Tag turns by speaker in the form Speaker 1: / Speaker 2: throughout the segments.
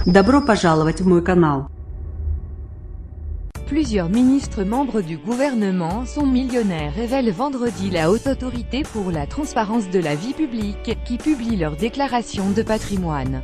Speaker 1: Добро пожаловать в мой канал.
Speaker 2: Plusieurs ministres membres du gouvernement sont millionnaires, révèle vendredi la Haute Autorité pour la transparence de la vie publique, qui publie leur déclaration de patrimoine.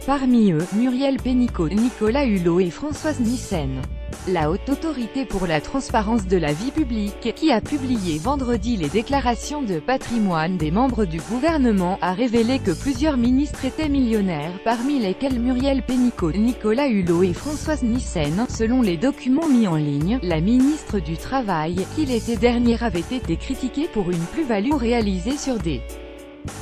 Speaker 2: Parmi eux, Muriel Pénicaud, Nicolas Hulot et Françoise Nyssen. La Haute Autorité pour la transparence de la vie publique, qui a publié vendredi les déclarations de patrimoine des membres du gouvernement, a révélé que plusieurs ministres étaient millionnaires, parmi lesquels Muriel Pénicaud, Nicolas Hulot et Françoise Nyssen. Selon les documents mis en ligne, la ministre du Travail, qui l'été dernier avait été critiquée pour une plus-value réalisée sur des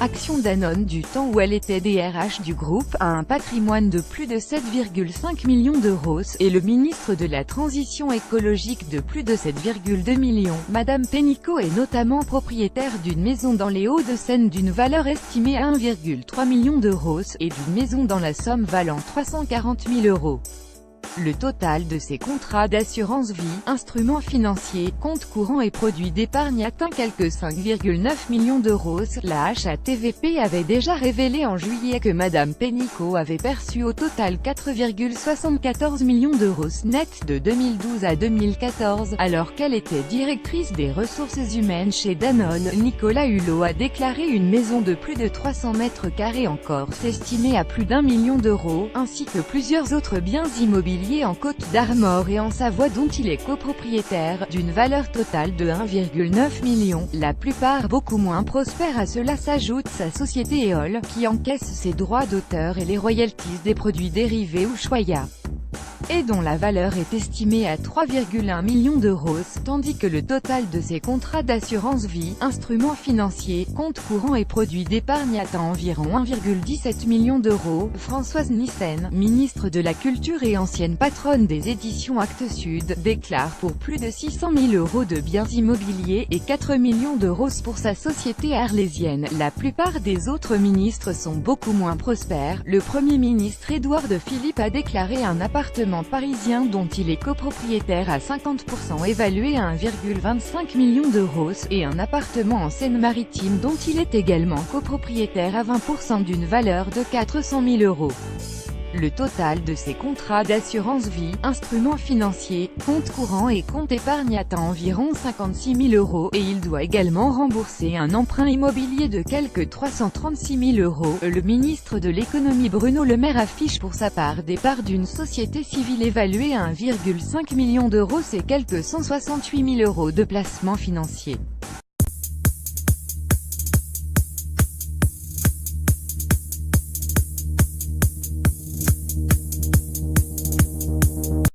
Speaker 2: actions Danone du temps où elle était DRH du groupe, a un patrimoine de plus de 7,5 millions d'euros, et le ministre de la Transition écologique de plus de 7,2 millions. Madame Pénicaud est notamment propriétaire d'une maison dans les Hauts-de-Seine d'une valeur estimée à 1,3 million d'euros, et d'une maison dans la Somme valant 340 000 euros. Le total de ses contrats d'assurance vie, instruments financiers, comptes courants et produits d'épargne atteint quelque 5,9 millions d'euros. La HATVP avait déjà révélé en juillet que Madame Pénicaud avait perçu au total 4,74 millions d'euros net de 2012 à 2014, alors qu'elle était directrice des ressources humaines chez Danone. Nicolas Hulot a déclaré une maison de plus de 300 mètres carrés en Corse estimée à plus d'1 million d'euros, ainsi que plusieurs autres biens immobiliers en Côte d'Armor et en Savoie dont il est copropriétaire, d'une valeur totale de 1,9 million. La plupart beaucoup moins prospères. À cela s'ajoute sa société Éole, qui encaisse ses droits d'auteur et les royalties des produits dérivés ou Choya, et dont la valeur est estimée à 3,1 millions d'euros, tandis que le total de ses contrats d'assurance vie, instruments financiers, comptes courants et produits d'épargne atteint environ 1,17 million d'euros. Françoise Nyssen, ministre de la Culture et ancienne patronne des éditions Actes Sud, déclare pour plus de 600 000 euros de biens immobiliers, et 4 millions d'euros pour sa société arlésienne. La plupart des autres ministres sont beaucoup moins prospères. Le Premier ministre Édouard Philippe a déclaré un appartement parisien dont il est copropriétaire à 50% évalué à 1,25 million d'euros, et un appartement en Seine-Maritime dont il est également copropriétaire à 20% d'une valeur de 400 000 euros. Le total de ses contrats d'assurance vie, instruments financiers, comptes courants et comptes épargne atteint environ 56 000 euros, et il doit également rembourser un emprunt immobilier de quelque 336 000 euros. Le ministre de l'économie Bruno Le Maire affiche pour sa part des parts d'une société civile évaluée à 1,5 million d'euros et quelque 168 000 euros de placements financiers.